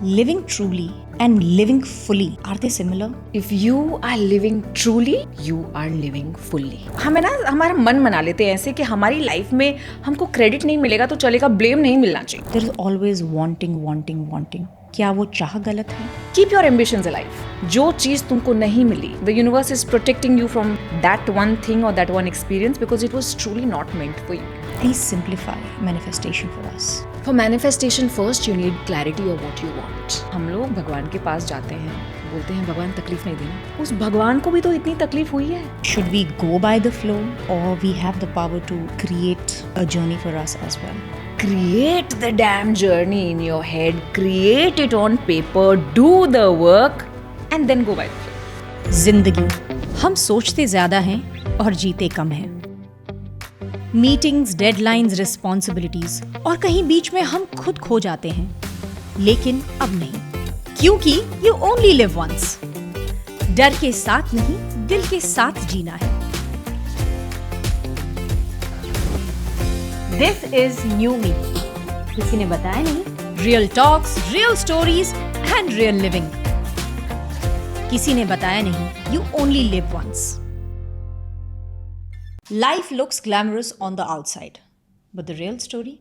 Living truly and living fully, are they similar? If you are living truly, you are living fully. हमें ना हमारा मन बना लेते हैं ऐसे कि हमारी लाइफ में हमको क्रेडिट नहीं मिलेगा तो चलेगा, ब्लेम नहीं मिलना चाहिए. There is always wanting. क्या वो चाह गलत है? Keep your ambitions alive. जो चीज तुमको नहीं मिली, the universe is protecting you from that one thing or that one experience because it was truly not meant for you. Please simplify manifestation for us. For manifestation first you need clarity of what you want. हम लोग भगवान के पास जाते हैं, बोलते हैं भगवान तकलीफ नहीं देना. उस भगवान को भी तो इतनी तकलीफ हुई है. Should we go by the flow or we have the power to create a journey for us as well? Create the damn journey in your head, create it on paper, do the work and then go by the flow. जिंदगी हम सोचते ज्यादा हैं और जीते कम हैं. Meetings, deadlines, responsibilities और कहीं बीच में हम खुद खो जाते हैं. लेकिन अब नहीं, क्योंकि यू ओनली लिव वंस. डर के साथ नहीं, दिल के साथ जीना है. This is new me. किसी ने बताया नहीं. Real talks, real stories and real living. किसी ने बताया नहीं, you only live once. Life looks glamorous on the outside, but the real story,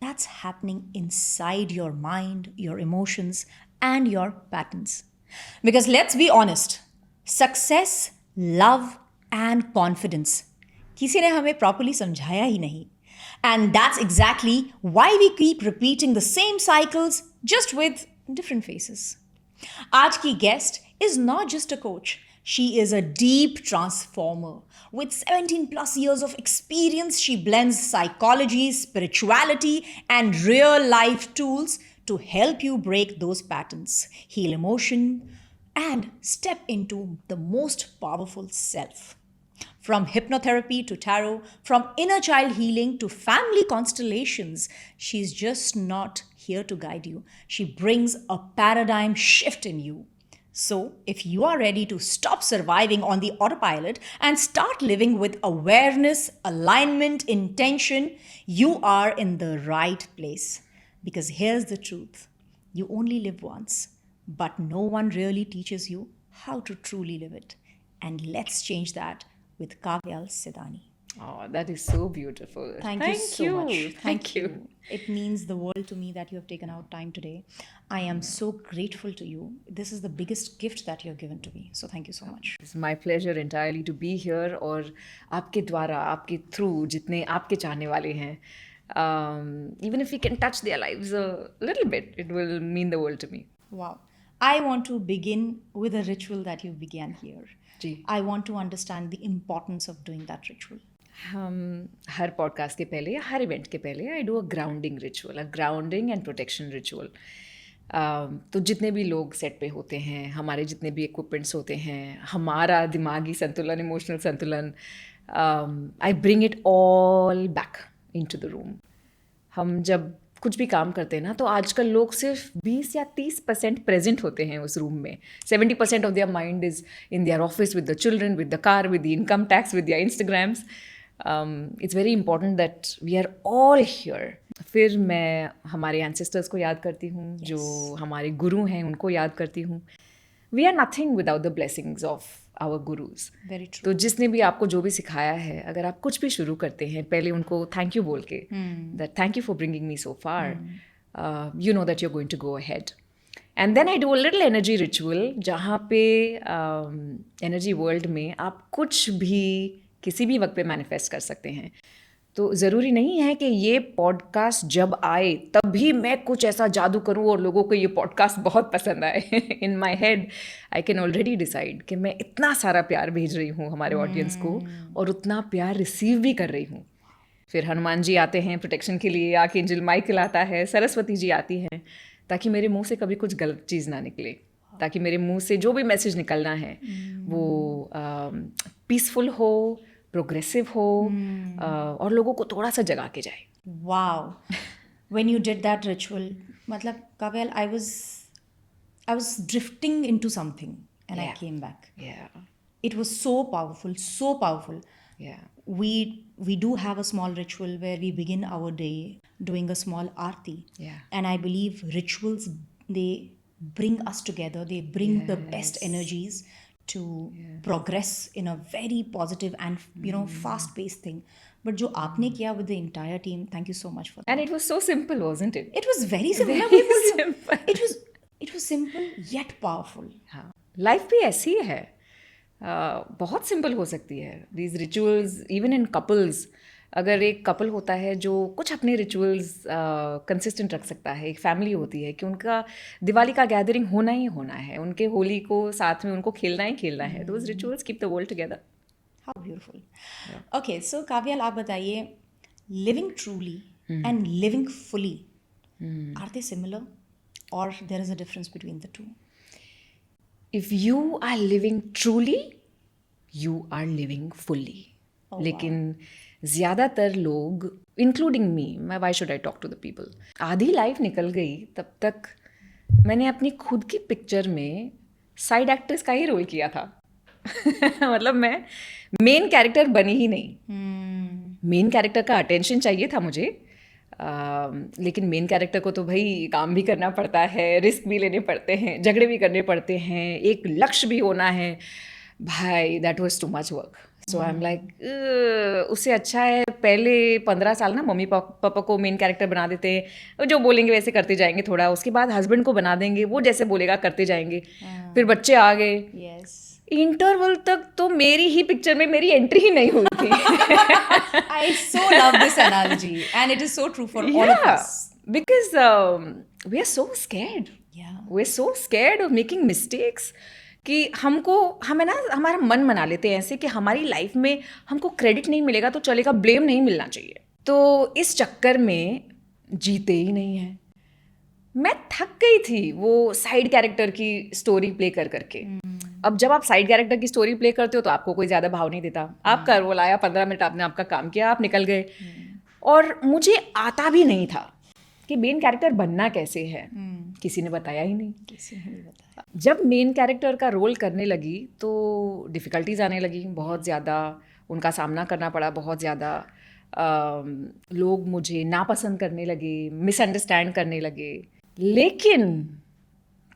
that's happening inside your mind, your emotions, and your patterns. Because let's be honest, success, love, and confidence, किसी ने हमें properly समझाया ही नहीं. And that's exactly why we keep repeating the same cycles, just with different faces. आज की guest is not just a coach. She is a deep transformer. With 17 plus years of experience, she blends psychology, spirituality, and real life tools to help you break those patterns, heal emotion, and step into the most powerful self. From hypnotherapy to tarot, from inner child healing to family constellations, she's just not here to guide you. She brings a paradigm shift in you. So, if you are ready to stop surviving on the autopilot and start living with awareness, alignment, intention, you are in the right place. Because here's the truth. You only live once, but no one really teaches you how to truly live it. And let's change that with Kavyal Sidani. Oh, that is so beautiful. Thank you so much. Thank you. It means the world to me that you have taken out time today. I am so grateful to you. This is the biggest gift that you have given to me. So thank you so much. It's my pleasure entirely to be here और आपके द्वारा, आपके through जितने आपके चाहने वाले हैं, even if we can touch their lives a little bit, it will mean the world to me. Wow. I want to begin with a ritual that you began here. Ji. I want to understand the importance of doing that ritual. हम हर podcast के पहले या हर event के पहले आई do a grounding ritual, a grounding and protection ritual. तो जितने भी लोग सेट पे होते हैं, हमारे जितने भी इक्विपमेंट्स होते हैं, हमारा दिमागी संतुलन, इमोशनल संतुलन, I bring it all back into the room. हम जब कुछ भी काम करते हैं ना, तो आजकल लोग सिर्फ 20 या 30% प्रेजेंट होते हैं उस रूम में. 70% of their mind is in their office, with the children, with the car, with the income tax, with their Instagrams. It's very important that we are all here. फिर मैं हमारे एंसेस्टर्स को याद करती हूँ, जो हमारे गुरु हैं उनको याद करती हूँ. We are nothing without the blessings of our gurus. Very true. तो जिसने भी आपको जो भी सिखाया है, अगर आप कुछ भी शुरू करते हैं, पहले उनको थैंक यू बोल के, that thank you for bringing me so far, you know that you are going to go ahead. And then I do a little energy ritual, जहाँ पे एनर्जी वर्ल्ड में आप कुछ भी किसी भी वक्त पे मैनिफेस्ट कर सकते हैं. तो ज़रूरी नहीं है कि ये पॉडकास्ट जब आए तभी मैं कुछ ऐसा जादू करूं और लोगों को ये पॉडकास्ट बहुत पसंद आए. In my head I can already decide कि मैं इतना सारा प्यार भेज रही हूँ हमारे ऑडियंस को और उतना प्यार रिसीव भी कर रही हूँ. फिर हनुमान जी आते हैं प्रोटेक्शन के लिए, आर्कएंजल माइकल आता है, सरस्वती जी आती हैं, ताकि मेरे मुंह से कभी कुछ गलत चीज़ ना निकले, ताकि मेरे मुंह से जो भी मैसेज निकलना है वो पीसफुल हो, प्रोग्रेसिव हो, और लोगों को थोड़ा सा जगा के जाए. Wow. When you did that ritual, matlab, Kavyal, I was drifting into something and I Yeah. came back. Yeah, It was so powerful, so powerful. yeah. We do have a small ritual where we begin our day doing a small aarti. Yeah. And I believe rituals they bring us together, they bring the best energies to progress in a very positive and fast paced thing. But jo aapne kiya with the entire team, thank you so much for that. And it was so simple, wasn't it? It was very simple. Very मैं वही बोल रही हूँ। simple. it was simple yet powerful. हाँ, life भी ऐसी है, बहुत सिंपल हो सकती है. These rituals even in couples, अगर एक कपल होता है जो कुछ अपने रिचुअल्स कंसिस्टेंट रख सकता है, एक फैमिली होती है कि उनका दिवाली का गैदरिंग होना ही होना है, उनके होली को साथ में उनको खेलना ही खेलना है, those rituals keep the world together. How beautiful. Okay, so Kavyal, आप बताइए, living truly and living fully, are they similar or there is a difference between the two? If you are living truly, you are living fully. लेकिन ज़्यादातर लोग, including me, why should I talk to the people, आधी life निकल गई तब तक मैंने अपनी खुद की पिक्चर में साइड एक्ट्रेस का ही रोल किया था. मतलब मैं मेन कैरेक्टर बनी ही नहीं. मेन कैरेक्टर का अटेंशन चाहिए था मुझे, लेकिन मेन कैरेक्टर को तो भाई काम भी करना पड़ता है, रिस्क भी लेने पड़ते हैं, झगड़े भी करने पड़ते हैं, एक लक्ष्य भी होना है. भाई that was too much work. So I am like, उससे अच्छा है पहले 15 साल ना मम्मी पापा को मेन कैरेक्टर बना देते हैं, जो बोलेंगे वैसे करते जाएंगे, थोड़ा उसके बाद हस्बैंड को बना देंगे, वो जैसे बोलेगा करते जाएंगे. फिर बच्चे आ गए. Yes. इंटरवल तक तो मेरी ही पिक्चर में मेरी एंट्री ही नहीं हुई थी. I so love this analogy and it is so true for all of us. Because we are so scared. Yeah. We are so scared of making mistakes कि हमें ना हमारा मन मना लेते हैं ऐसे कि हमारी लाइफ में हमको क्रेडिट नहीं मिलेगा तो चलेगा, ब्लेम नहीं मिलना चाहिए. तो इस चक्कर में जीते ही नहीं हैं. मैं थक गई थी वो साइड कैरेक्टर की स्टोरी प्ले कर करके. अब जब आप साइड कैरेक्टर की स्टोरी प्ले करते हो तो आपको कोई ज़्यादा भाव नहीं देता. आपका रोल आया, 15 मिनट आपने आपका काम किया, आप निकल गए. और मुझे आता भी नहीं था कि मेन कैरेक्टर बनना कैसे है. किसी ने बताया ही नहीं. किसी ने नहीं बताया. जब मेन कैरेक्टर का रोल करने लगी तो डिफ़िकल्टीज आने लगी, बहुत ज़्यादा उनका सामना करना पड़ा, बहुत ज़्यादा लोग मुझे नापसंद करने लगे, मिसअंडरस्टैंड करने लगे. लेकिन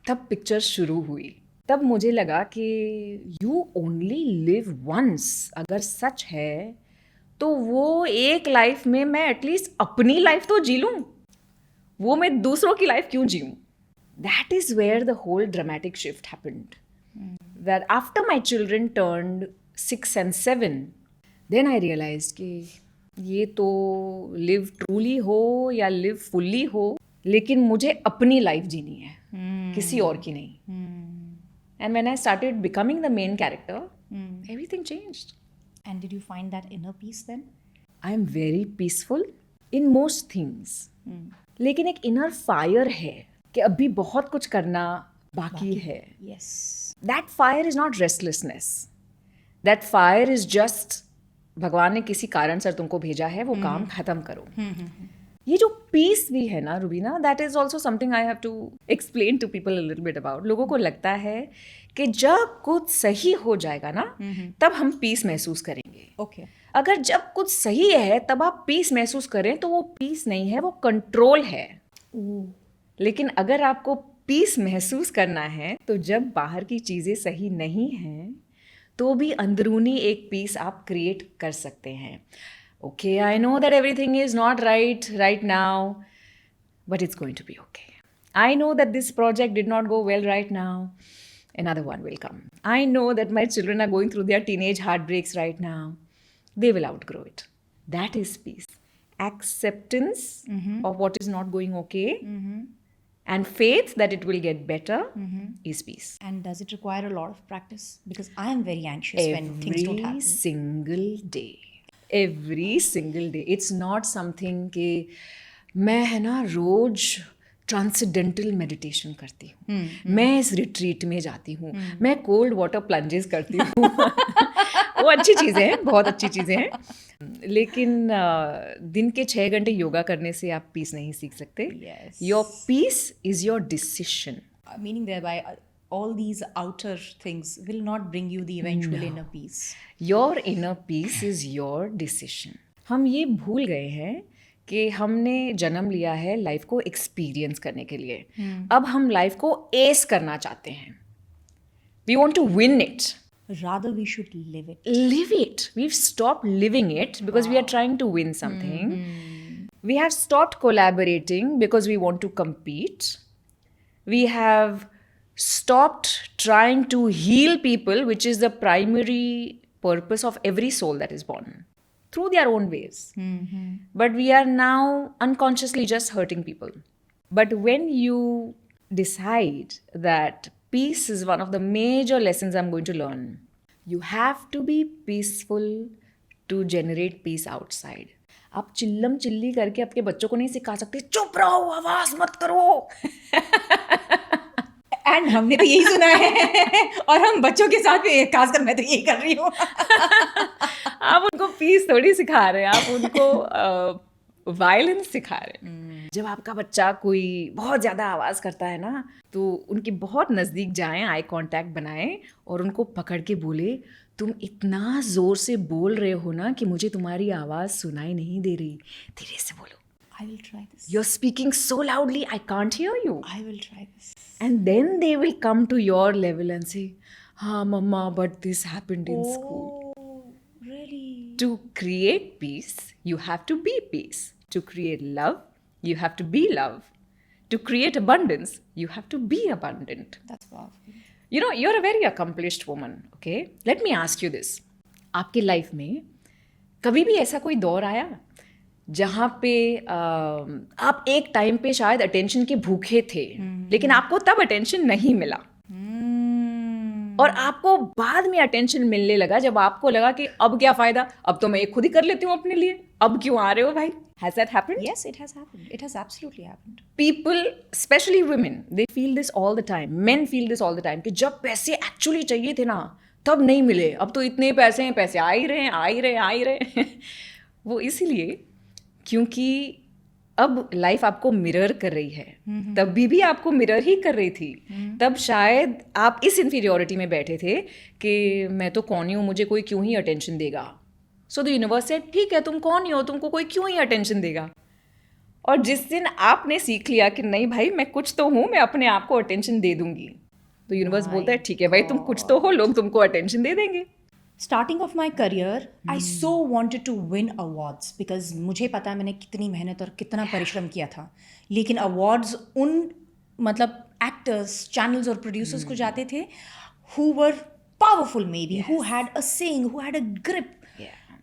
तब पिक्चर शुरू हुई, तब मुझे लगा कि यू ओनली लिव वंस. अगर सच है तो वो एक लाइफ में मैं एटलीस्ट अपनी लाइफ तो जी लूँ, वो मैं दूसरों की लाइफ क्यों जीऊँ. That is where the whole dramatic shift happened. That after my children turned 6 and 7, then I realized कि ये तो live truly हो या live fully हो, लेकिन मुझे अपनी लाइफ जीनी है, किसी और की नहीं. And when I started becoming the main character, everything changed. And did you find that inner peace then? I am very peaceful in most things. लेकिन एक inner fire है कि अभी बहुत कुछ करना बाकी है. Yes. That fire is not restlessness. That fire is just भगवान ने किसी कारण से तुमको भेजा है, वो काम खत्म करो. ये जो पीस भी है ना Rubina, that is also something I have to explain to people a little bit about. लोगों को लगता है कि जब कुछ सही हो जाएगा ना तब हम पीस महसूस करेंगे. Okay. अगर जब कुछ सही है तब आप पीस महसूस करें तो वो पीस नहीं है, वो कंट्रोल है. लेकिन अगर आपको पीस महसूस करना है तो जब बाहर की चीज़ें सही नहीं हैं तो भी अंदरूनी एक पीस आप क्रिएट कर सकते हैं. Okay, I know that everything is not right now, but it's going to be okay. I know that this project did not go well right now. Another one will come. I know that my children are going through their teenage heartbreaks right now. They will outgrow it. That is peace. Acceptance of what is not going okay and faith that it will get better is peace. And does it require a lot of practice? Because I am very anxious when things don't happen. Every single day. Every single day. It's not something कि मैं है ना रोज transcendental meditation करती हूँ, मैं इस retreat में जाती हूँ, मैं कोल्ड वाटर प्लंजेस करती हूँ. वो अच्छी चीज़ें हैं, बहुत अच्छी चीज़ें हैं, लेकिन दिन के 6 घंटे योगा करने से आप पीस नहीं सीख सकते. Yes. Your peace is your decision. Meaning thereby all these outer things will not bring you the eventual inner peace. Your inner peace is your decision. हम ये भूल गए हैं कि हमने जन्म लिया है लाइफ को एक्सपीरियंस करने के लिए. अब हम लाइफ को एस करना चाहते हैं. We want to win it. Rather, we should live it. Live it. We've stopped living it because we are trying to win something. We have stopped collaborating because we want to compete. We have stopped trying to heal people, which is the primary purpose of every soul that is born, through their own ways. But we are now unconsciously just hurting people. But when you decide that peace is one of the major lessons I'm going to learn, you have to be peaceful to generate peace outside. आप चिल्लम chilli करके आपके बच्चों को नहीं सिखा सकते चुप रहो आवाज मत करो. एंड हमने तो यही सुना है और हम बच्चों के साथ भी, खासकर मैं तो यही कर रही हूँ. आप उनको पीस थोड़ी सिखा रहे हैं, आप उनको वायलेंस सिखा रहे हैं. जब आपका बच्चा कोई बहुत ज़्यादा आवाज़ करता है ना, तो उनके बहुत नज़दीक जाएं, आई कांटेक्ट बनाएं और उनको पकड़ के बोले, तुम इतना ज़ोर से बोल रहे हो ना कि मुझे तुम्हारी आवाज़ सुनाई नहीं दे रही, धीरे से बोलो. I will try this. You're speaking so loudly, I can't hear you. I will try this. And then they will come to your level and say, हाँ mama, but this happened in school. Oh, really? To create peace, you have to be peace. To create love, you have to be love. To create abundance, you have to be abundant. That's powerful. You know, you're a very accomplished woman, okay? Let me ask you this. आपके life में कभी भी ऐसा कोई दौर आया जहाँ पे आप एक टाइम पे शायद अटेंशन के भूखे थे, लेकिन आपको तब अटेंशन नहीं मिला, और आपको बाद में अटेंशन मिलने लगा जब आपको लगा कि अब क्या फायदा, अब तो मैं ये खुद ही कर लेती हूँ अपने लिए, अब क्यों आ रहे हो भाई? Has that happened? Yes, it has happened. It has absolutely happened. People, especially women, they feel this all the time. Men feel this all the time कि जब पैसे एक्चुअली चाहिए थे ना तब नहीं मिले, अब तो इतने पैसे हैं, पैसे आ ही रहे हैं, आ ही रहे हैं, आ ही रहे हैं. वो इसीलिए क्योंकि अब लाइफ आपको मिरर कर रही है. तब भी आपको मिरर ही कर रही थी. तब शायद आप इस इन्फीरियोरिटी में बैठे थे कि मैं तो कौन ही हूँ, मुझे कोई क्यों ही अटेंशन देगा. सो द यूनिवर्स से ठीक है, तुम कौन ही हो, तुमको कोई क्यों ही अटेंशन देगा. और जिस दिन आपने सीख लिया कि नहीं भाई मैं कुछ तो हूँ, मैं अपने आप को अटेंशन दे दूंगी, तो यूनिवर्स बोलता है ठीक है भाई तुम कुछ तो हो, लोग तुमको अटेंशन दे देंगे. Starting of my career, I so wanted to win awards because मुझे पता है मैंने कितनी मेहनत और कितना परिश्रम किया था, लेकिन awards उन मतलब actors, channels और producers को जाते थे who were powerful maybe, who had a saying, who had a grip.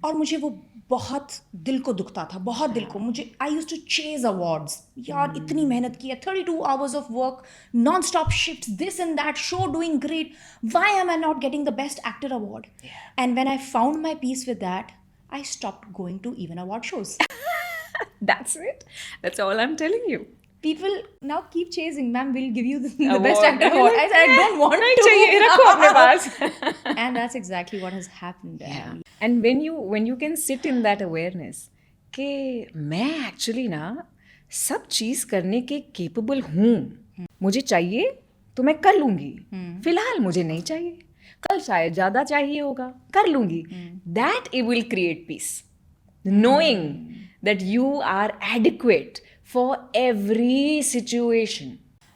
और मुझे वो बहुत दिल को दुखता था, बहुत दिल को. मुझे I used to chase awards. यार इतनी मेहनत की है, 32 hours of work, non-stop shifts, this and that, show doing great. Why am I not getting the best actor award? And when I found my peace with that, I stopped going to even award shows. That's it. That's all I'm telling you. People now keep chasing, ma'am, we'll give you the Award. best actor award. I said, I don't want नहीं to. चाहिए, रखो अपने पास. And that's exactly what has happened. Yeah. And when you can sit in that awareness कि मैं actually ना सब चीज़ करने के capable हूँ, मुझे चाहिए तो मैं कर लूँगी, फिलहाल मुझे नहीं चाहिए, कल शायद ज़्यादा चाहिए होगा, कर लूँगी. That it will create peace. Knowing that you are adequate for every situation.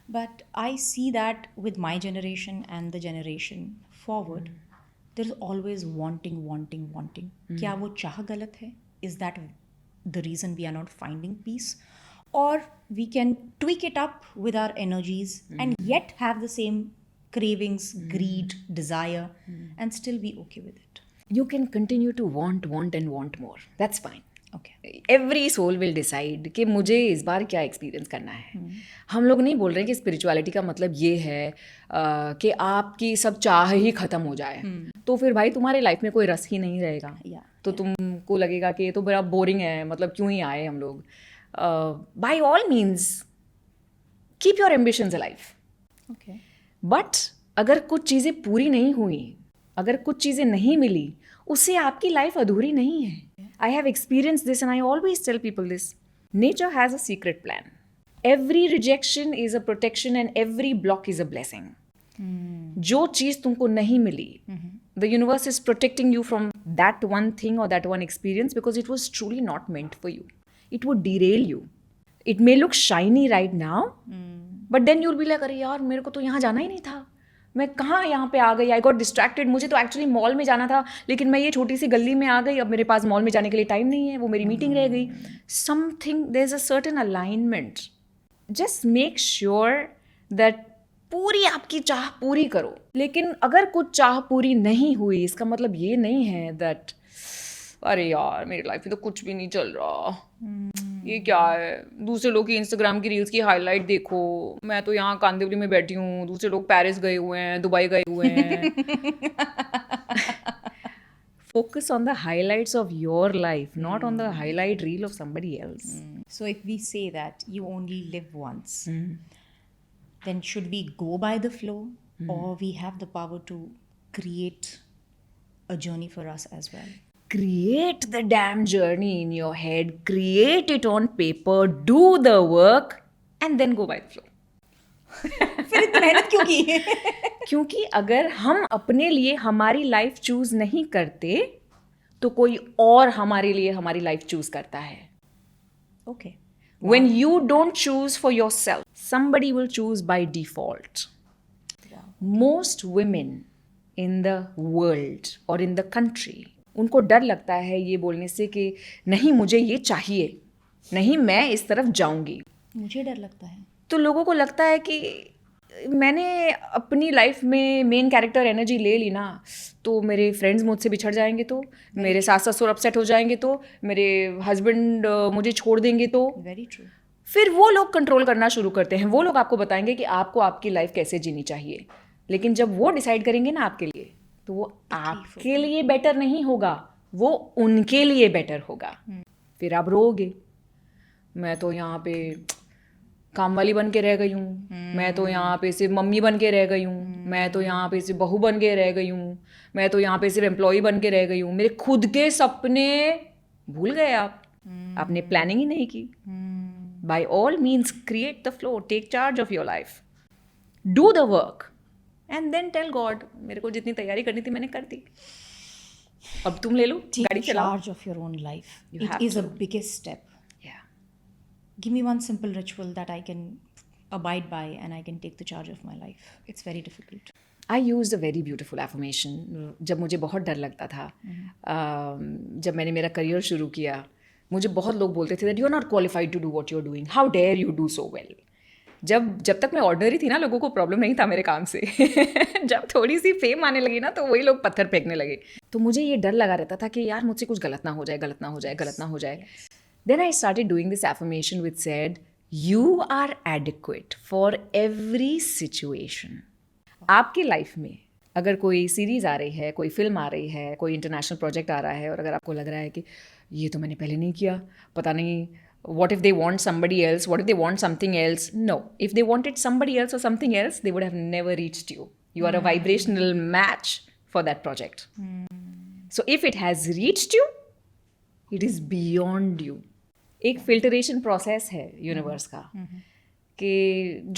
But I see that with my generation and the generation forward, there's always wanting. क्या वो चाह गलत है? Is that the reason we are not finding peace? Or we can tweak it up with our energies and yet have the same cravings, greed, desire, and still be okay with it. You can continue to want and want more. That's fine. Okay. Every soul will decide कि मुझे इस बार क्या experience करना है. हम लोग नहीं बोल रहे कि स्पिरिचुअलिटी का मतलब ये है कि आपकी सब चाह ही ख़त्म हो जाए, तो फिर भाई तुम्हारे लाइफ में कोई रस ही नहीं रहेगा. तो तुमको लगेगा कि ये तो बड़ा बोरिंग है, मतलब क्यों ही आए हम लोग. By all means keep your ambitions alive. Okay. But अगर कुछ चीज़ें पूरी नहीं हुई, अगर कुछ चीज़ें नहीं मिली, उससे आपकी लाइफ अधूरी नहीं है. I have experienced this and I always tell people this. Nature has a secret plan. Every rejection is a protection and every block is a blessing. जो चीज़ तुमको नहीं मिली, the universe is protecting you from that one thing or that one experience because it was truly not meant for you. it would derail you. It may look shiny right now, but then you'll be like, अरे यार मेरे को तो यहाँ जाना ही नहीं था, मैं कहाँ यहाँ पे आ गई, आई गॉट डिस्ट्रैक्टेड, मुझे तो एक्चुअली मॉल में जाना था लेकिन मैं ये छोटी सी गली में आ गई, अब मेरे पास मॉल में जाने के लिए टाइम नहीं है, वो मेरी मीटिंग रह गई. Something, there is a certain alignment. Just make sure that पूरी आपकी चाह पूरी करो. लेकिन अगर कुछ चाह पूरी नहीं हुई, इसका मतलब ये नहीं है दैट अरे यार मेरी लाइफ में तो कुछ भी नहीं चल रहा, ये क्या है, दूसरे लोग की इंस्टाग्राम की रील्स की हाईलाइट देखो, मैं तो यहाँ कांदिवली में बैठी हूँ, दूसरे लोग पेरिस गए हुए हैं, दुबई गए हुए हैं. Focus on the highlights of your life, not on the highlight reel of somebody else. So if we say that you only live once, then should we go by the flow, or we have the power to create a journey for us as well? Create the damn journey in your head, create it on paper, do the work, and then go by the flow. फिर इतनी मेहनत क्यों की? क्योंकि अगर हम अपने लिए हमारी लाइफ चूज नहीं करते तो कोई और हमारे लिए हमारी लाइफ चूज करता है. Okay. When you don't choose for yourself, somebody will choose by default. Wow. Most women in the world or in the country, उनको डर लगता है ये बोलने से कि नहीं मुझे ये चाहिए, नहीं मैं इस तरफ जाऊंगी. मुझे डर लगता है. तो लोगों को लगता है कि मैंने अपनी लाइफ में मेन कैरेक्टर एनर्जी ले ली ना, तो मेरे फ्रेंड्स मुझसे बिछड़ जाएंगे, तो मेरे सास ससुर अपसेट हो जाएंगे, तो मेरे हस्बैंड मुझे छोड़ देंगे, तो Very true. फिर वो लोग कंट्रोल करना शुरू करते हैं. वो लोग आपको बताएंगे कि आपको आपकी लाइफ कैसे जीनी चाहिए. लेकिन जब वो डिसाइड करेंगे ना आपके लिए, तो वो आपके लिए बेटर नहीं होगा, वो उनके लिए बेटर होगा. फिर आप रोओगे, मैं तो यहाँ पे काम वाली बन के रह गई हूँ, मैं तो यहाँ पे सिर्फ मम्मी बन के रह गई हूँ, मैं तो यहाँ पे सिर्फ बहू बन के रह गई हूँ, मैं तो यहाँ पे सिर्फ एम्प्लॉय बन के रह गई हूँ, मेरे खुद के सपने भूल गए आप. आपने प्लानिंग ही नहीं की. By all means create the flow, take charge of your life, do the work, and then tell God मेरे को जितनी तैयारी करनी थी मैंने कर दी, अब तुम ले लो गाड़ी Take चलाओ. charge of your own life. You It have is a to. biggest step. Yeah. Give me one simple ritual that I can abide by and I can take the charge of my life. It's very difficult. I used a very beautiful affirmation. जब मुझे बहुत डर लगता था, जब मैंने मेरा career शुरू किया, मुझे बहुत लोग बोलते थे that you are not qualified to do what you are doing. How dare you do so well? जब तक मैं ऑर्डिनरी थी ना, लोगों को प्रॉब्लम नहीं था मेरे काम से. जब थोड़ी सी फेम आने लगी ना, तो वही लोग पत्थर फेंकने लगे. तो मुझे ये डर लगा रहता था कि यार मुझसे कुछ गलत ना हो जाए, गलत ना हो जाए, गलत ना हो जाए. Then I started doing this affirmation which said, you are adequate for every situation. आपकी लाइफ में अगर कोई सीरीज आ रही है, कोई फिल्म आ रही है, कोई इंटरनेशनल प्रोजेक्ट आ रहा है, और अगर आपको लग रहा है कि ये तो मैंने पहले नहीं किया, पता नहीं what if they want somebody else, what if they want something else? No, if they wanted somebody else or something else, they would have never reached you. You are a vibrational match for that project. So if it has reached you, it is beyond you. एक filtration process है universe का कि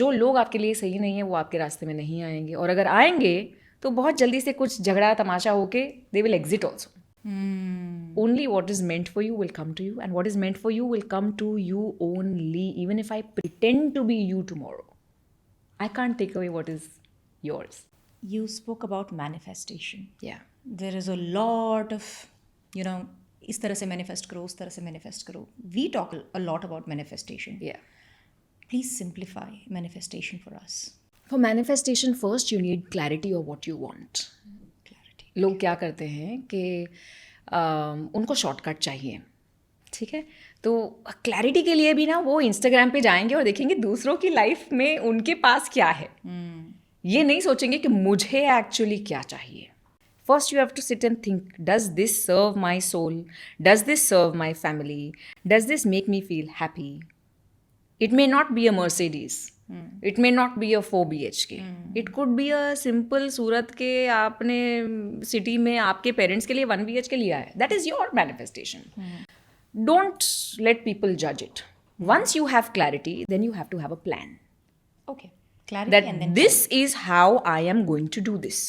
जो लोग आपके लिए सही नहीं है वो आपके रास्ते में नहीं आएंगे, और अगर आएंगे तो बहुत जल्दी से कुछ झगड़ा तमाशा होके they will exit also. Only what is meant for you will come to you, and what is meant for you will come to you only. Even if I pretend to be you tomorrow, I can't take away what is yours. You spoke about manifestation. Yeah. There is a lot of, इस तरह से manifest करो, उस तरह से manifest करो. We talk a lot about manifestation. Yeah. Please simplify manifestation for us. For manifestation, first you need clarity of what you want. Clarity. लोग क्या करते हैं कि उनको शॉर्टकट चाहिए, ठीक है, तो क्लैरिटी के लिए भी ना वो इंस्टाग्राम पे जाएंगे और देखेंगे दूसरों की लाइफ में उनके पास क्या है. ये नहीं सोचेंगे कि मुझे एक्चुअली क्या चाहिए. First you have to sit and think, does this serve my soul, does this serve my family, does this make me feel happy. It may not be a Mercedes, it may not be a 4 BHK, it could be a simple Surat के आपने city में आपके parents के लिए 1 BHK लिया है. That is your manifestation. Don't let people जज it. Once you have clarity, then you have to have a plan. Okay. Clarity That and then this is how I am going to do this.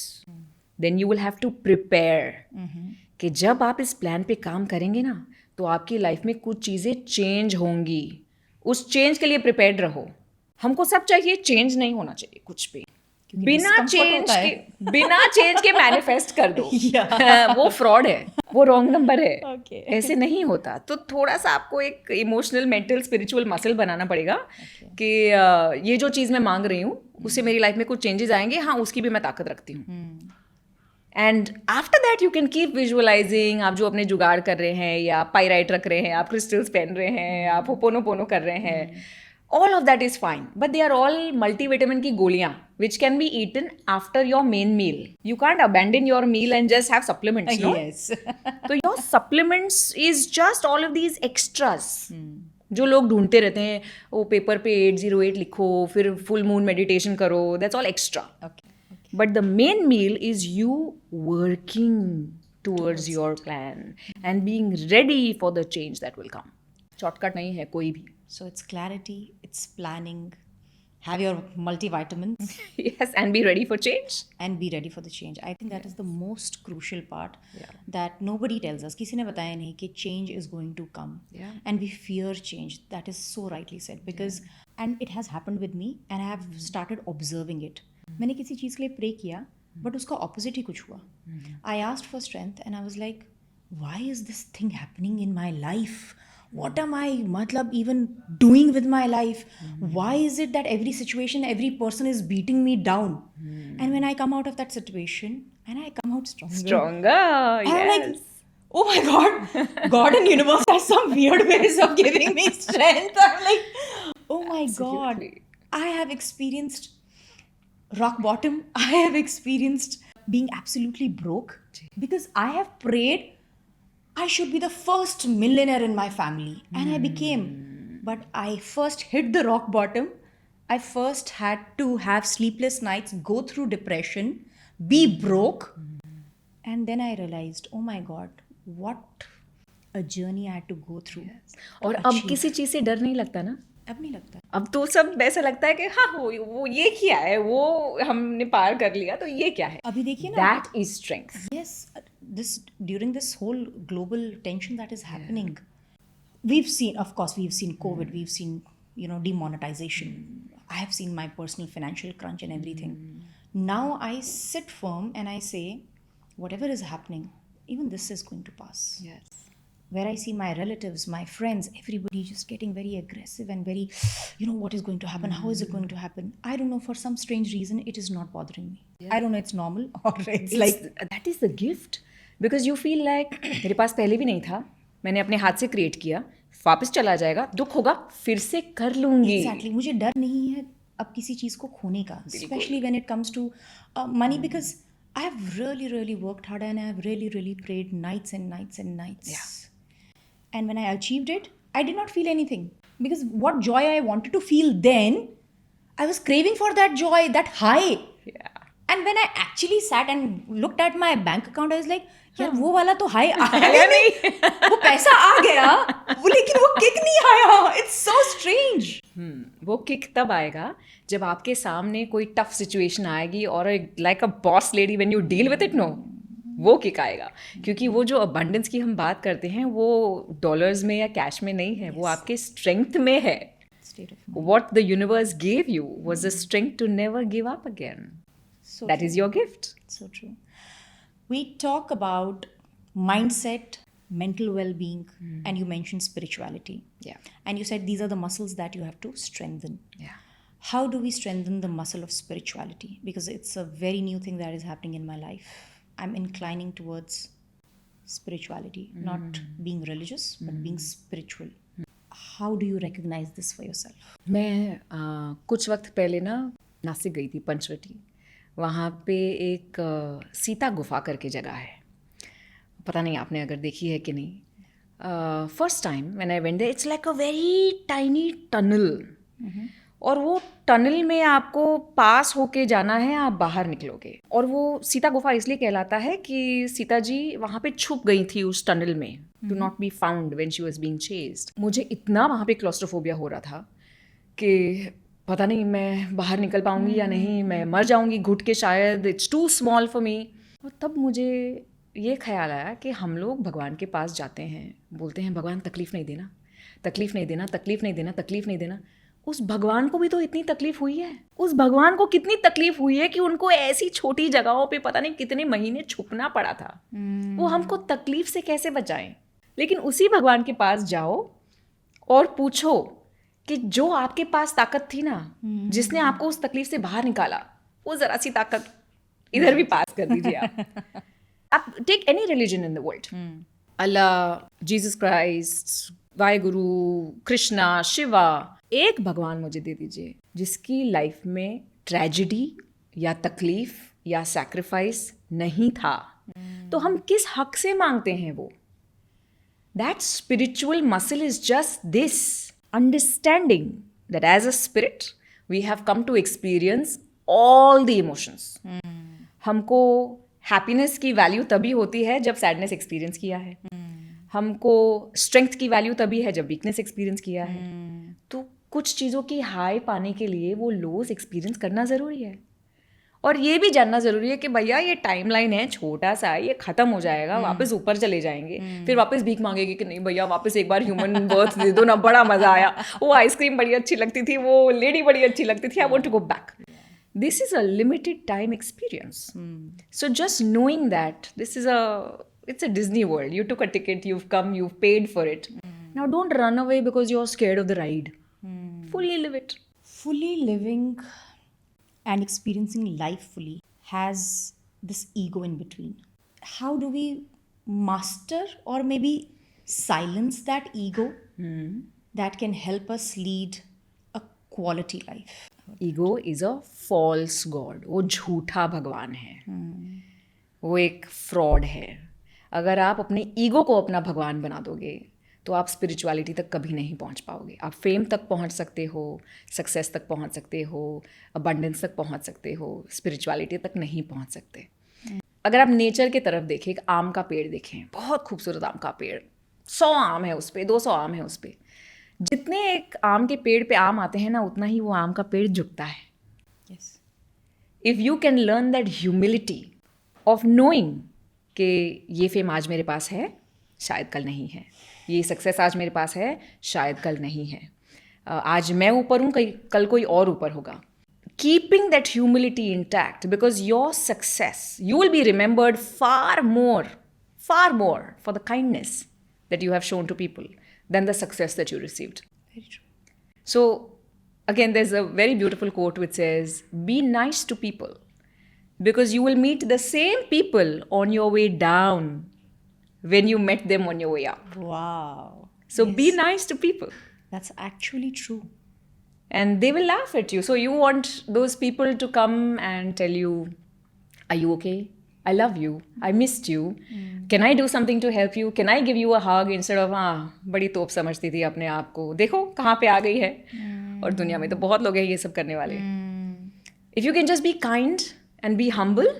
Then you will have to prepare. कि जब आप इस plan पे काम करेंगे ना, तो आपकी लाइफ में कुछ चीज़ें चेंज होंगी. उस चेंज के लिए प्रिपेयर्ड रहो. हमको सब चाहिए, चेंज नहीं होना चाहिए कुछ भी. बिना discomfort चेंज होता है. के बिना चेंज के मैनिफेस्ट कर दो. Yeah. वो फ्रॉड है, वो रॉन्ग नंबर है. Okay. ऐसे नहीं होता. तो थोड़ा सा आपको एक इमोशनल, मेंटल, स्पिरिचुअल मसल बनाना पड़ेगा कि ये जो चीज़ मैं मांग रही हूँ उससे मेरी लाइफ में कुछ चेंजेस आएंगे. हाँ, उसकी भी मैं ताकत रखती हूँ. And after that you can keep visualising. आप जो अपने जुगाड़ कर रहे हैं, या आप पाइराइट रख रहे हैं, आप क्रिस्टल्स पहन रहे हैं, आप होपोनोपोनो कर रहे हैं, all of that is fine, but they are all multivitamin की गोलियां which can be eaten after your main meal. You can't abandon your meal and just have supplements, no? Yes. तो your supplements is just all of these extras. जो लोग ढूंढते रहते हैं, वो paper पे 808 लिखो, फिर फुल मून मेडिटेशन करो, that's all extra. Okay. But the main meal is you working towards your plan and being ready for the change that will come. Shortcut नहीं है कोई भी. So it's clarity, it's planning, have your multivitamins, Yes, and be ready for change. and be ready for the change. I think that is the most crucial part Yeah. that nobody tells us. किसी ने बताया नहीं कि change is going to come. Yeah. And we fear change. That is so rightly said. Because, and it has happened with me and I have started observing it. मैंने किसी चीज़ के लिए pray किया, but उसका opposite ही कुछ हुआ. I asked for strength and I was like, why is this thing happening in my life? What am I even doing with my life? Why is it that every situation, every person is beating me down? And when I come out of that situation, and I come out stronger. And I'm like, oh my God, God and universe has some weird ways of giving me strength. I'm like, oh my God, Absolutely. I have experienced rock bottom. I have experienced being absolutely broke because I have prayed I should be the first millionaire in my family. And I became. But I first hit the rock bottom. I first had to have sleepless nights, go through depression, be broke. And then I realized, oh my God, what a journey I had to go through. और अब किसी चीज़ से डर नहीं लगता ना. अब नहीं लगता. अब तो सब ऐसा लगता है कि हाँ वो ये किया है, वो हमने पार कर लिया, तो ये क्या है. अभी देखिए ना. That is strength. Yes, during this whole global tension that is happening, we've seen COVID, we've seen demonetization. I have seen my personal financial crunch and everything. Now I sit firm and I say, whatever is happening, even this is going to pass. Yes. Where I see my relatives, my friends, everybody just getting very aggressive and very, what is going to happen? How is it going to happen? I don't know. For some strange reason, it is not bothering me. Yeah. I don't know. It's normal or it's like that is the gift. Because you feel like मेरे पास पहले भी नहीं था, मैंने अपने हाथ से create किया, वापस चला जाएगा, दुख होगा, फिर से कर लूंगी. Exactly. मुझे डर नहीं है अब किसी चीज़ को खोने का. Especially when it comes to money, because I have really, really worked hard and I have really, really prayed nights and nights and nights. Yeah. And when I achieved it, I did not feel anything. Because what joy I wanted to feel then, I was craving for that joy, that high. Yeah. And when I actually sat and looked at my bank account, I was like, यार वो वाला तो high आया नहीं, वो पैसा आ गया, लेकिन वो किक नहीं आया. It's so strange. वो किक तब आएगा जब आपके सामने कोई टफ सिचुएशन आएगी और like a boss lady when you deal with it, no, वो किक आएगा. क्योंकि वो जो अबंडेंस की हम बात करते हैं वो डॉलर्स में या कैश में नहीं है, वो आपके स्ट्रेंथ में है. What the universe gave you was the strength to never give up again. So that true. is your gift. So true. We talk about mindset, mental well-being, and you mentioned spirituality. Yeah. And you said these are the muscles that you have to strengthen. Yeah. How do we strengthen the muscle of spirituality? Because it's a very new thing that is happening in my life. I'm inclining towards spirituality, not being religious, but being spiritual. How do you recognize this for yourself? मैं कुछ वक्त पहले ना नासिक गई थी, पंचवटी. वहाँ पे एक सीता गुफा करके जगह है, पता नहीं आपने अगर देखी है कि नहीं. First time when I went there, it's like a very tiny tunnel. और वो टनल में आपको पास होके जाना है, आप बाहर निकलोगे. और वो सीता गुफा इसलिए कहलाता है कि सीता जी वहाँ पे छुप गई थी उस टनल में, to not be found when she was being chased. मुझे इतना वहाँ पे क्लॉस्ट्रोफोबिया हो रहा था कि पता नहीं मैं बाहर निकल पाऊंगी या नहीं, मैं मर जाऊंगी घुट के शायद, it's too small for me. और तब मुझे ये ख्याल आया कि हम लोग भगवान के पास जाते हैं, बोलते हैं भगवान तकलीफ़ नहीं देना, तकलीफ़ नहीं देना, तकलीफ़ नहीं देना, तकलीफ़ नहीं देना। उस भगवान को भी तो इतनी तकलीफ़ हुई है। उस भगवान को कितनी तकलीफ़ हुई है कि उनको ऐसी छोटी जगहों पे पता नहीं कितने महीने छुपना पड़ा था। वो हमको तकलीफ़ से कैसे बचाएं? लेकिन उसी भगवान के पास जाओ और पूछो कि जो आपके पास ताकत थी ना, जिसने आपको उस तकलीफ़ से बाहर निकाला, वो ज़रा सी ताकत इधर भी पास कर दीजिए आप। आप take any religion in the world, Allah, Jesus Christ, Waheguru, Krishna, Shiva, एक भगवान मुझे दे दीजिए जिसकी लाइफ में ट्रेजिडी या तकलीफ या सैक्रिफाइस नहीं था। तो हम किस हक से मांगते हैं वो? That spiritual muscle is just this understanding that as a spirit we have come to experience all the emotions. हमको हैप्पीनेस की वैल्यू तभी होती है जब सैडनेस एक्सपीरियंस किया है। हमको स्ट्रेंथ की वैल्यू तभी है जब वीकनेस एक्सपीरियंस किया है। तो कुछ चीज़ों की हाई पाने के लिए वो लोज एक्सपीरियंस करना ज़रूरी है। और ये भी जानना ज़रूरी है कि भैया ये टाइमलाइन है छोटा सा, ये ख़त्म हो जाएगा, वापस ऊपर चले जाएंगे, फिर वापस भीख मांगेगी कि नहीं भैया वापस एक बार ह्यूमन बर्थ दे दो ना, बड़ा मज़ा आया, वो आइसक्रीम बड़ी अच्छी लगती थी, वो लेडी बड़ी अच्छी लगती थी, I want to go back. This is a limited time experience. So just knowing that it's a Disney world. You took a ticket, you've come, you've paid for it. Now don't run away because you're scared of the ride. Fully live it. Fully living and experiencing life fully has this ego in between. How do we master or maybe silence that ego that can help us lead a quality life? Ego is a false god. वो झूठा भगवान है, वो एक fraud है। अगर आप अपने ईगो को अपना भगवान बना दोगे तो आप स्पिरिचुअलिटी तक कभी नहीं पहुंच पाओगे। आप फेम तक पहुंच सकते हो, सक्सेस तक पहुंच सकते हो, अबंडेंस तक पहुंच सकते हो, स्पिरिचुअलिटी तक नहीं पहुंच सकते। अगर आप नेचर की तरफ देखें, एक आम का पेड़ देखें, बहुत खूबसूरत आम का पेड़, 100 आम है उस पर, 200 आम है उस पर। जितने एक आम के पेड़ पे आम आते हैं ना, उतना ही वो आम का पेड़ झुकता है। Yes. If you can learn that humility of knowing कि ये फेम आज मेरे पास है, शायद कल नहीं है, ये सक्सेस आज मेरे पास है, शायद कल नहीं है, आज मैं ऊपर हूँ, कल कोई और ऊपर होगा। Keeping that humility intact, because your success, you will be remembered far more for the kindness that you have shown to people than the success that you received. Very true. So, again, there's a very beautiful quote which says, be nice to people because you will meet the same people on your way down when you met them on your way up. Wow. So, Yes. be nice to people That's actually true. and they will laugh at you. So, you want those people to come and tell you, are you okay? I love you. I missed you. Can I do something to help you? Can I give you a hug instead of बड़ी तोप समझती थी अपने आप को, देखो कहाँ पे आ गई है। और दुनिया में तो बहुत लोग हैं ये सब करने वाले। If you can just be kind and be humble,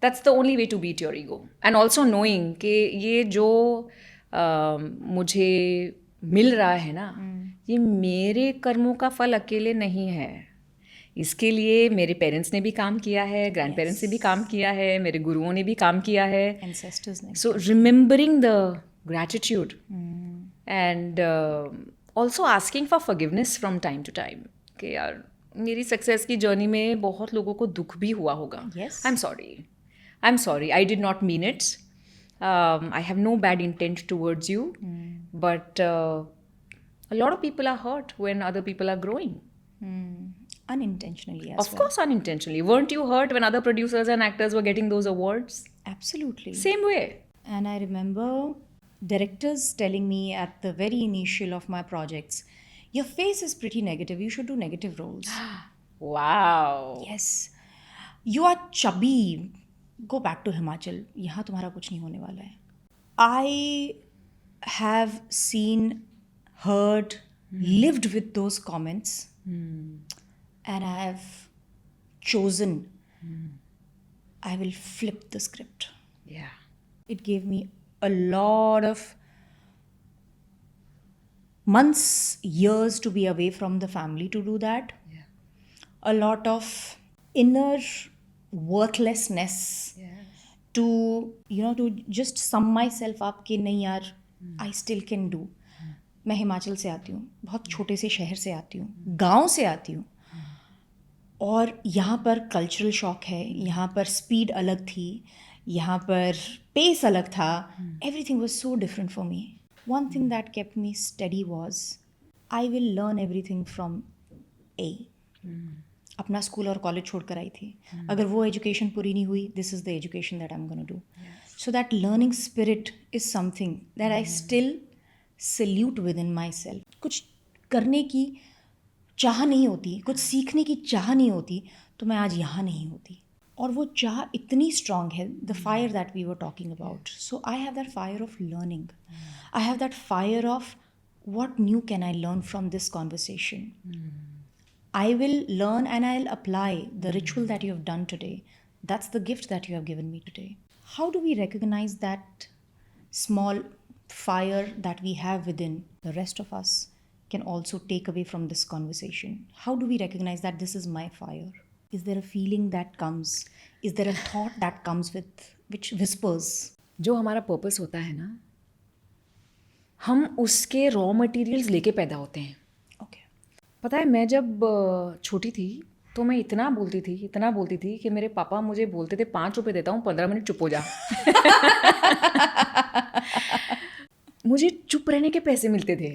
that's the only way to beat your ego. And also knowing कि ये जो मुझे मिल रहा है ना, ये मेरे कर्मों का फल अकेले नहीं है। इसके लिए मेरे पेरेंट्स ने भी काम किया है, ग्रैंड पेरेंट्स ने भी काम किया है, मेरे गुरुओं ने भी काम किया है। Ancestors ने। So remembering the gratitude and also asking for forgiveness from time to time कि यार मेरी सक्सेस की जर्नी में बहुत लोगों को दुख भी हुआ होगा। Yes. I'm sorry, I did not mean it. I have no bad intent towards you, but a lot of people are hurt when other people are growing. Unintentionally as Of well. course, unintentionally. Weren't you hurt when other producers and actors were getting those awards? Absolutely. Same way. And I remember directors telling me at the very initial of my projects, your face is pretty negative, you should do negative roles. Wow. Yes. You are chubby. Go back to Himachal. यहाँ तुम्हारा कुछ नहीं होने वाला है. I have seen, heard, lived with those comments. And I have chosen, I will flip the script. Yeah. It gave me a lot of months, years to be away from the family to do that. Yeah. A lot of inner worthlessness Yes. to to just sum myself up कि नहीं यार, I still can do. मैं हिमाचल से आती हूँ, बहुत छोटे से शहर से आती हूँ, गांव से आती हूँ, और यहाँ पर कल्चरल शॉक है, यहाँ पर स्पीड अलग थी, यहाँ पर पेस अलग था. Everything was so different for me. One thing that kept me study was I will learn everything from A. अपना स्कूल और कॉलेज छोड़कर आई थी. अगर वो एजुकेशन पूरी नहीं हुई, this is the education that I am gonna do. So that learning spirit is something that I still salute within myself. कुछ करने की चाह नहीं होती, कुछ सीखने की चाह नहीं होती, तो मैं आज यहाँ नहीं होती. और वो चाह इतनी स्ट्रांग है, the fire that we were talking about. So I have that fire of learning. I have that fire of what new can I learn from this conversation? I will learn and I'll apply the ritual that you have done today. That's the gift that you have given me today. How do we recognize that small fire that we have within the rest of us can also take away from this conversation? How do we recognize that this is my fire? Is there a feeling that comes? Is there a thought that comes with which whispers? जो हमारा purpose होता है ना, हम उसके raw materials लेके पैदा होते हैं. Okay. पता है, मैं जब छोटी थी तो मैं इतना बोलती थी कि मेरे पापा मुझे बोलते थे 5 रुपए देता हूँ, 15 मिनट चुप हो जा. मुझे चुप रहने के पैसे मिलते थे.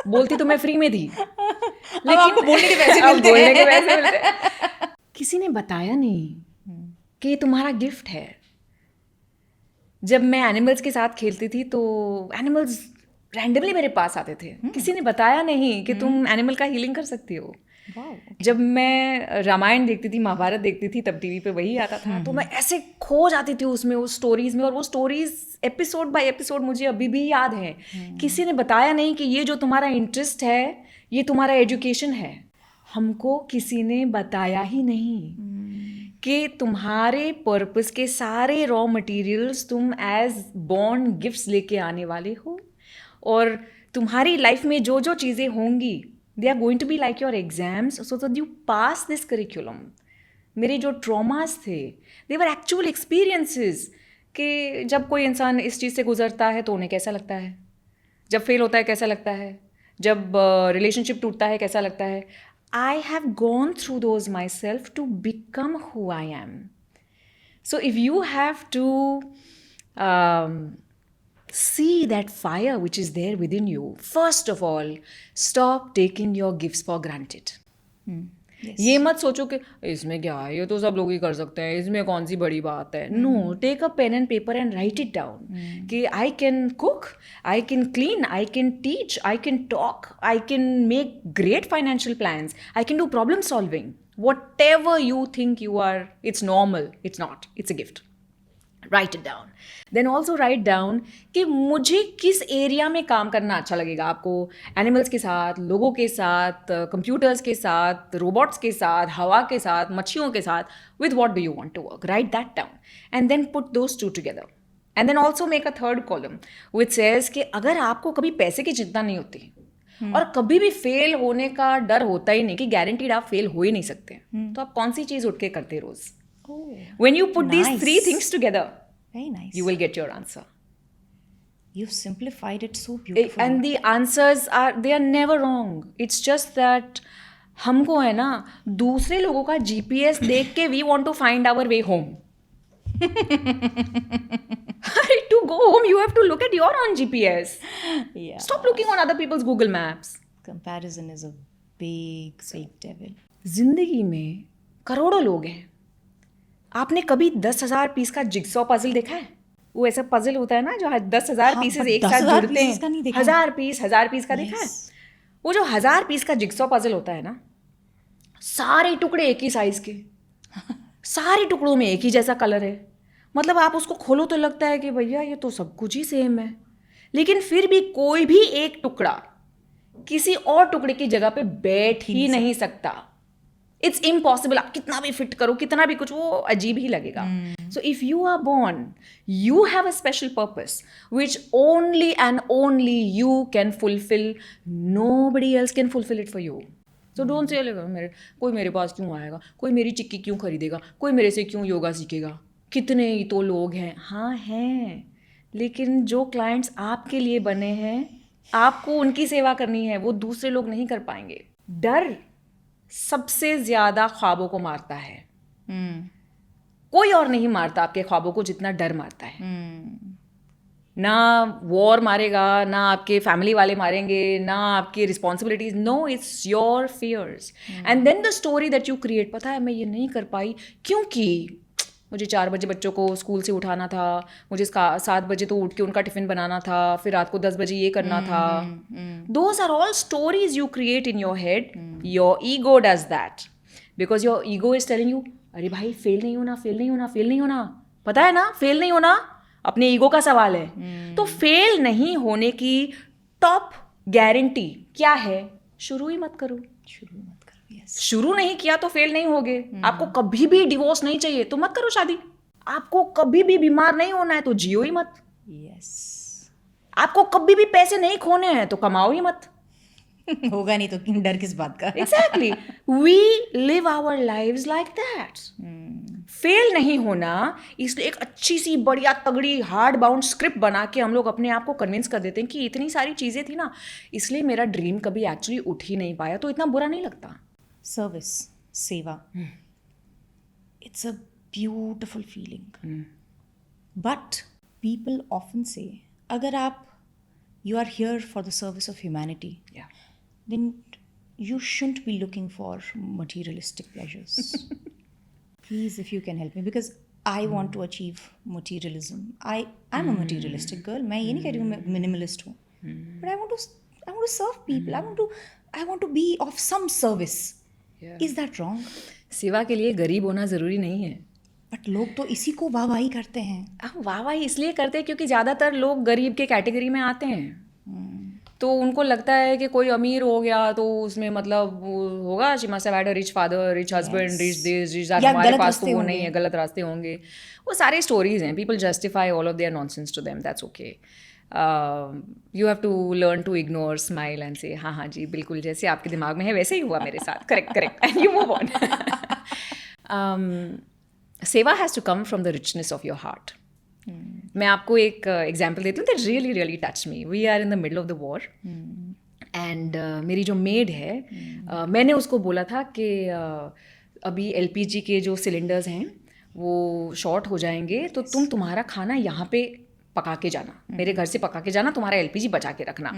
बोलती तो मैं फ्री में थी, लेकिन आपको बोलने के पैसे अब मिलते बोलने के हैं. पैसे मिलते. किसी ने बताया नहीं कि ये तुम्हारा गिफ्ट है. जब मैं एनिमल्स के साथ खेलती थी तो एनिमल्स रैंडमली मेरे पास आते थे. किसी ने बताया नहीं कि तुम एनिमल का हीलिंग कर सकती हो. Wow. जब मैं रामायण देखती थी, महाभारत देखती थी, तब टीवी पे वही आता था, तो मैं ऐसे खो जाती थी उसमें, उस स्टोरीज में. और वो स्टोरीज एपिसोड बाय एपिसोड मुझे अभी भी याद है. किसी ने बताया नहीं कि ये जो तुम्हारा इंटरेस्ट है, ये तुम्हारा एजुकेशन है. हमको किसी ने बताया ही नहीं कि तुम्हारे पर्पस के सारे रॉ मटेरियल्स तुम एज बॉर्न गिफ्ट्स लेके आने वाले हो. और तुम्हारी लाइफ में जो जो चीज़ें होंगी, they are going to be like your exams, so that you pass this curriculum. मेरे जो ट्रॉमास थे, दे वर एक्चुअल एक्सपीरियंसेस. कि जब कोई इंसान इस चीज़ से गुजरता है तो उन्हें कैसा लगता है, जब फेल होता है कैसा लगता है, जब रिलेशनशिप टूटता है कैसा लगता है. I have gone through those myself to become who I am. So if you have to see that fire which is there within you, first of all, stop taking your gifts for granted. Yes. ये मत सोचो कि इसमें क्या है, ये तो सब लोग ही कर सकते हैं, इसमें कौन सी बड़ी बात है. No, take a pen and paper and write it down कि I can cook, I can clean, I can teach, I can talk, I can make great financial plans, I can do problem solving. Whatever you think you are, it's normal. It's not. It's a gift. Write it down. Then also write down कि मुझे किस area में काम करना अच्छा लगेगा. आपको animals के साथ, लोगों के साथ, कंप्यूटर्स के साथ, रोबोट्स के साथ, हवा के साथ, मच्छियों के साथ. With what do you want to work? Write that down and then put those two together. And then also make a third column which says कि अगर आपको कभी पैसे की चिंता नहीं होती और कभी भी फेल होने का डर होता ही नहीं, कि गारंटीड आप फेल हो ही नहीं सकते, तो आप कौन सी चीज़ उठ के करते रोज. When you put these three things together, Very nice. you will get your answer. You've simplified it so beautifully. And the answers they are never wrong. It's just that हमको है ना, दूसरे लोगों का GPS देख के we want to find our way home. To go home, you have to look at your own GPS. Yeah. Stop looking on other people's Google Maps. Comparison is a big, big devil. जिंदगी में करोड़ों लोग हैं. आपने कभी 10,000 piece का jigsaw puzzle देखा है? वो ऐसा पजल होता है ना जो 10,000 पीसेस एक साथ जुड़ते हैं. 1000 पीस का देखा है? वो जो 1000 पीस का जिगसॉ पजल होता है ना, सारे टुकड़े एक ही साइज के, सारे टुकड़ों में एक ही जैसा कलर है. मतलब आप उसको खोलो तो लगता है कि भैया ये तो सब कुछ ही सेम है, लेकिन फिर भी कोई भी एक टुकड़ा किसी और टुकड़े की जगह पे बैठ ही नहीं सकता. It's impossible. आप कितना भी फिट करो, कितना भी कुछ, वो अजीब ही लगेगा. So if you are born, you have a special purpose which only and only you can fulfil. Nobody else can fulfil it for you. So don't say कोई मेरे पास क्यों आएगा, कोई मेरी चिक्की क्यों खरीदेगा, कोई मेरे से क्यों योगा सीखेगा. कितने ही तो लोग हैं। हाँ हैं, लेकिन जो क्लाइंट्स आपके लिए बने हैं, आपको उनकी सेवा करनी है, वो दूसरे लोग नहीं कर पाएंगे। डर सबसे ज़्यादा ख्वाबों को मारता है। कोई और नहीं मारता आपके ख्वाबों को जितना डर मारता है। ना वॉर मारेगा, ना आपके फैमिली वाले मारेंगे, ना आपकी responsibilities. No, it's your fears and then the story that you create. पता है मैं ये नहीं कर पाई क्योंकि मुझे 4 बजे बच्चों को स्कूल से उठाना था, मुझे 7 बजे तो उठ के उनका टिफिन बनाना था, फिर रात को 10 बजे ये करना था। Those are all stories you create in your head. Your ego does that because your ego is telling you, अरे भाई फेल नहीं होना, फेल नहीं होना, फेल नहीं होना, पता है ना फेल नहीं होना, अपने ईगो का सवाल है। तो फेल नहीं होने की टॉप गारंटी क्या है? शुरू ही मत करो। शुरू नहीं किया तो फेल नहीं होगे। आपको कभी भी डिवोर्स नहीं चाहिए तो मत करो शादी। आपको कभी भी बीमार नहीं होना है तो जियो ही मत। आपको कभी भी पैसे नहीं खोने हैं तो कमाओ ही मत। होगा नहीं तो डर किस बात का? Exactly. We live our lives like that. Fail नहीं होना, इसलिए एक अच्छी सी बढ़िया तगड़ी हार्ड बाउंड स्क्रिप्ट बना के हम लोग अपने आप को कन्विंस कर देते हैं कि इतनी सारी चीज़ें थी ना, इसलिए मेरा ड्रीम कभी एक्चुअली उठ ही नहीं पाया, तो इतना बुरा नहीं लगता। सर्विस, सेवा, it's a beautiful feeling, but people often say अगर आप you are here for the service of humanity, then you shouldn't be looking for materialistic pleasures. Please, if you can help me, because I want to achieve materialism. I'm a materialistic girl. मैं ये नहीं कह रही हूँ मैं minimalist हूँ, but I want to serve people. I want to be of some service. Is that wrong? सेवा के लिए गरीब होना ज़रूरी नहीं है। बट लोग तो इसी को वाहवाही करते हैं। वाहवाही इसलिए करते हैं क्योंकि ज़्यादातर लोग गरीब के कैटेगरी में आते हैं। तो उनको लगता है कि कोई अमीर हो गया तो उसमें मतलब होगा she must have had a rich father, rich husband, rich this, rich that. हमारे पास तो वो नहीं है, गलत रास्ते होंगे। वो सारी स्टोरीज हैं। People justify all of their nonsense to them, that's okay. You have to learn to ignore, smile and say हाँ हाँ जी बिल्कुल जैसे आपके दिमाग में है वैसे ही हुआ मेरे साथ, correct and you move on. Seva has to come from the richness of your heart. मैं आपको एक एग्जाम्पल देती हूँ that really really touch me. We are in the middle of the war and मेरी जो मेड है मैंने उसको बोला था कि अभी LPG के जो सिलेंडर्स हैं वो शॉर्ट हो जाएंगे तो तुम्हारा खाना यहाँ पे पका के जाना, मेरे घर से पका के जाना, तुम्हारा LPG बचा के रखना।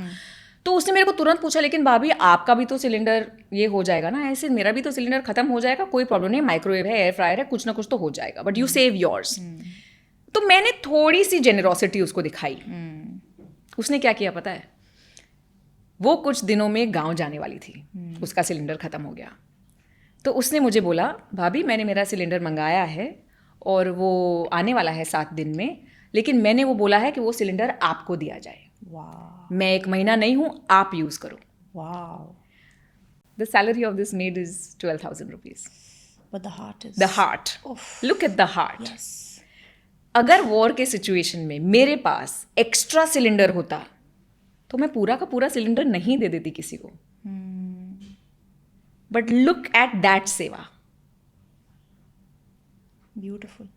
तो उसने मेरे को तुरंत पूछा लेकिन भाभी आपका भी तो सिलेंडर ये हो जाएगा ना, ऐसे मेरा भी तो सिलेंडर ख़त्म हो जाएगा। कोई प्रॉब्लम नहीं, माइक्रोवेव है, एयर फ्रायर है, कुछ ना कुछ तो हो जाएगा, बट यू सेव योर्स। तो मैंने थोड़ी सी जेनरोसिटी उसको दिखाई। उसने क्या किया पता है? वो कुछ दिनों में गांव जाने वाली थी, उसका सिलेंडर ख़त्म हो गया। तो उसने मुझे बोला भाभी मैंने मेरा सिलेंडर मंगाया है और वो आने वाला है 7 दिन में, लेकिन मैंने वो बोला है कि वो सिलेंडर आपको दिया जाए। मैं 1 महीना नहीं हूँ, आप यूज़ करो। The salary of this made is 12,000 rupees. But the heart is... The heart. Look at the heart. Yes. अगर वॉर के सिचुएशन में मेरे पास एक्स्ट्रा सिलेंडर होता तो मैं पूरा का पूरा सिलेंडर नहीं दे देती किसी को। बट लुक एट दैट सेवा। Beautiful.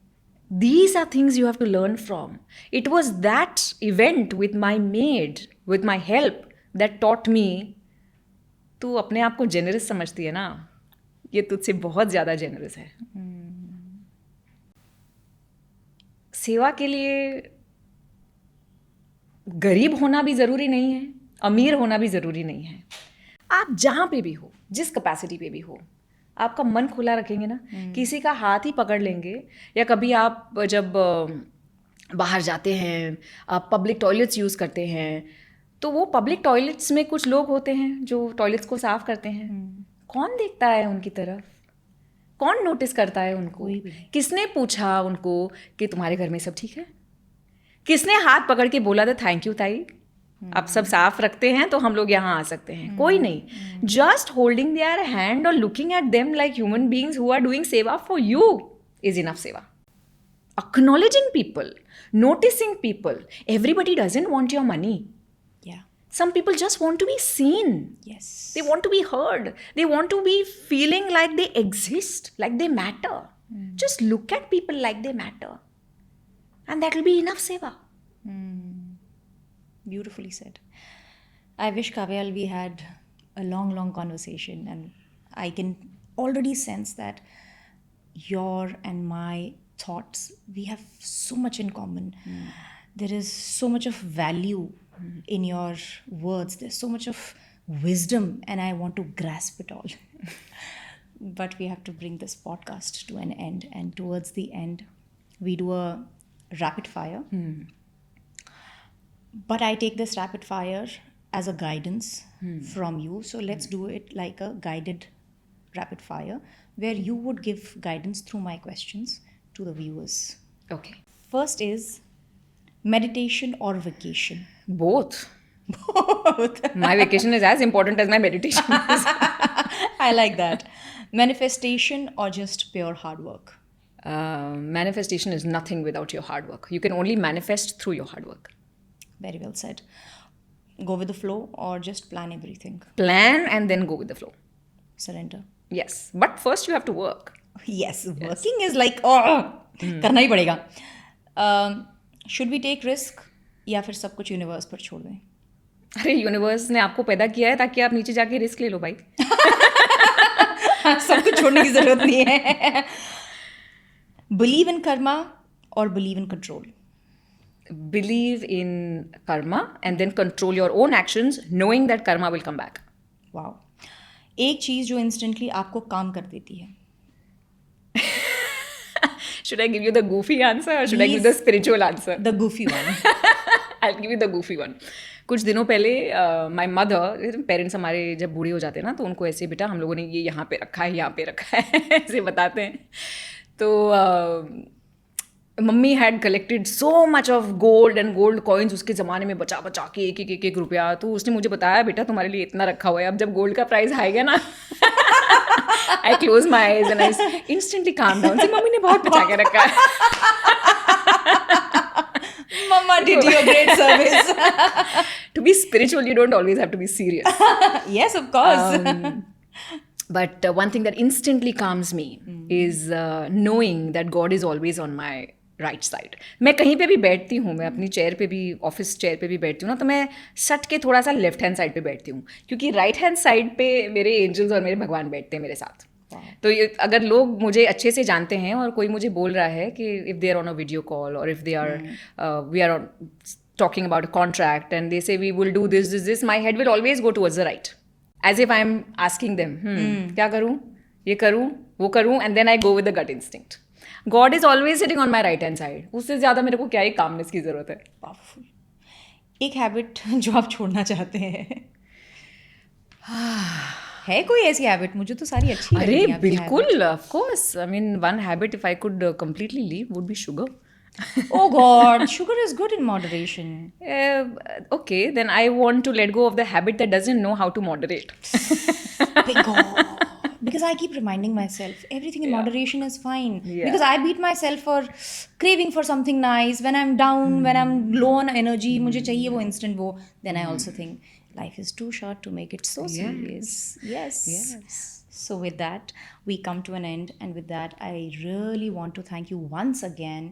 These are things you have to learn from. It was that event with my maid, with my help, that taught me, तू अपने आप को जेनरस समझती है ना, ये तुझसे बहुत ज़्यादा जेनरस है। सेवा के लिए गरीब होना भी ज़रूरी नहीं है, अमीर होना भी ज़रूरी नहीं है। आप जहाँ पे भी हो, जिस कैपेसिटी पे भी हो, आपका मन खुला रखेंगे ना, किसी का हाथ ही पकड़ लेंगे, या कभी आप जब बाहर जाते हैं, आप पब्लिक टॉयलेट्स यूज़ करते हैं, तो वो पब्लिक टॉयलेट्स में कुछ लोग होते हैं जो टॉयलेट्स को साफ़ करते हैं। कौन देखता है उनकी तरफ? कौन नोटिस करता है उनको? किसने पूछा उनको कि तुम्हारे घर में सब ठीक है? किसने हाथ पकड़ के बोला था थैंक यू ताई, आप सब साफ रखते हैं तो हम लोग यहाँ आ सकते हैं? कोई नहीं। जस्ट होल्डिंग देयर हैंड और looking at them like human beings who are doing सेवा फॉर यू इज इनफ सेवा। Acknowledging people, noticing people. Everybody doesn't want your money. Some people just want to be seen. Yes. They want to be heard. They want to be feeling like they exist, like they matter. Just look at people like they matter. And that will be enough seva. Beautifully said. I wish, Kavyal, we had a long, long conversation, and I can already sense that your and my thoughts, we have so much in common. There is so much of value in your words. There's so much of wisdom, and I want to grasp it all. But we have to bring this podcast to an end, and towards the end, we do a rapid fire. But I take this rapid fire as a guidance from you. So let's do it like a guided rapid fire where you would give guidance through my questions to the viewers. Okay. First is meditation or vacation? Both. Both. My vacation is as important as my meditation is. I like that. Manifestation or just pure hard work? Manifestation is nothing without your hard work. You can only manifest through your hard work. Very well said. Go with the flow or just plan everything? Plan and then go with the flow. Surrender. Yes. But first you have to work. Yes, working is like, करना ही पड़ेगा. Should we take risk या फिर सब कुछ universe पर छोड़ दें? अरे यूनिवर्स ने आपको पैदा किया है ताकि आप नीचे जाके रिस्क ले लो भाई. सब कुछ छोड़ने की जरूरत नहीं है. Believe in karma or believe in control? Believe in karma and then control your own actions knowing that karma will come back. Wow. एक चीज जो इंस्टेंटली आपको काम कर देती है. Should I give you the goofy answer or should I give the spiritual answer? The goofy one. I'll give you the goofy one. कुछ दिनों पहले माई मदर, पेरेंट्स हमारे जब बूढ़े हो जाते हैं ना तो उनको ऐसे बेटा हम लोगों ने ये यहाँ पे रखा है, यहाँ पे रखा है, ऐसे बताते हैं. तो mummy had collected so much of gold and gold coins उसके ज़माने में बचा बचा के एक रुपया. तो उसने मुझे बताया बेटा तुम्हारे लिए इतना रखा हुआ है. अब जब गोल्ड का प्राइस आएगा ना आई close my eyes and I instantly calm down से मम्मी ने बहुत बचा के रखा है. Mama did you a great service. To be spiritual, you don't always have to be serious. Yes, of course. But one thing that instantly calms me is knowing that God is always on my right side. मैं कहीं पे भी बैठती हूँ, मैं अपनी chair पे भी, ऑफिस चेयर पे भी बैठती हूँ ना, तो मैं सट के थोड़ा सा लेफ्ट हैंड साइड पे बैठती हूँ क्योंकि राइट हैंड साइड पे मेरे एंजल्स और मेरे भगवान बैठते हैं मेरे साथ. तो अगर लोग मुझे अच्छे से जानते हैं और कोई मुझे बोल रहा है कि if they are on a video call और if they are we are talking about a contract and they say we will do this, my head will always go towards the right. As if I'm asking them, क्या करूँ, ये करूँ, वो करूँ, and then I go with the gut instinct. God is always sitting on my right hand side. उससे ज़्यादा मेरे को क्या ही calmness की ज़रूरत है. Powerful. एक हैबिट जो आप छोड़ना चाहते हैं है कोई ऐसी हैबिट? मुझे तो सारी अच्छी लगती हैं. अरे बिल्कुल, of course. I mean, one habit if I could completely leave would be sugar. Oh God, sugar is good in moderation. Okay, then I want to let go of the habit that doesn't know how to moderate. Because I keep reminding myself everything in moderation is fine. Yeah. Because I beat myself for craving for something nice when I'm down, when I'm low on energy, मुझे चाहिए वो instant वो. Then I also think life is too short to make it so serious. Yes. So with that, we come to an end, and with that, I really want to thank you once again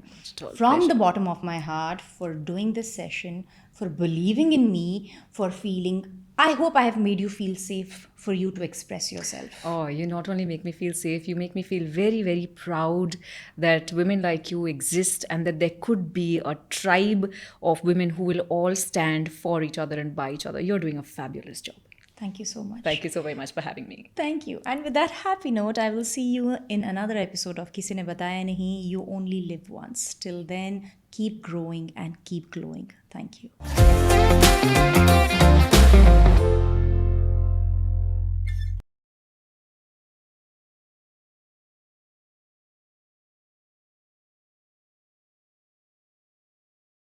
from the bottom of my heart for doing this session, for believing in me, for feeling. I hope I have made you feel safe for you to express yourself. Oh, you not only make me feel safe, you make me feel very, very proud that women like you exist and that there could be a tribe of women who will all stand for each other and by each other. You're doing a fabulous job. Thank you so much. Thank you so very much for having me. Thank you. And with that happy note, I will see you in another episode of Kisi Ne Bataya Nahi. You only live once. Till then, keep growing and keep glowing. Thank you.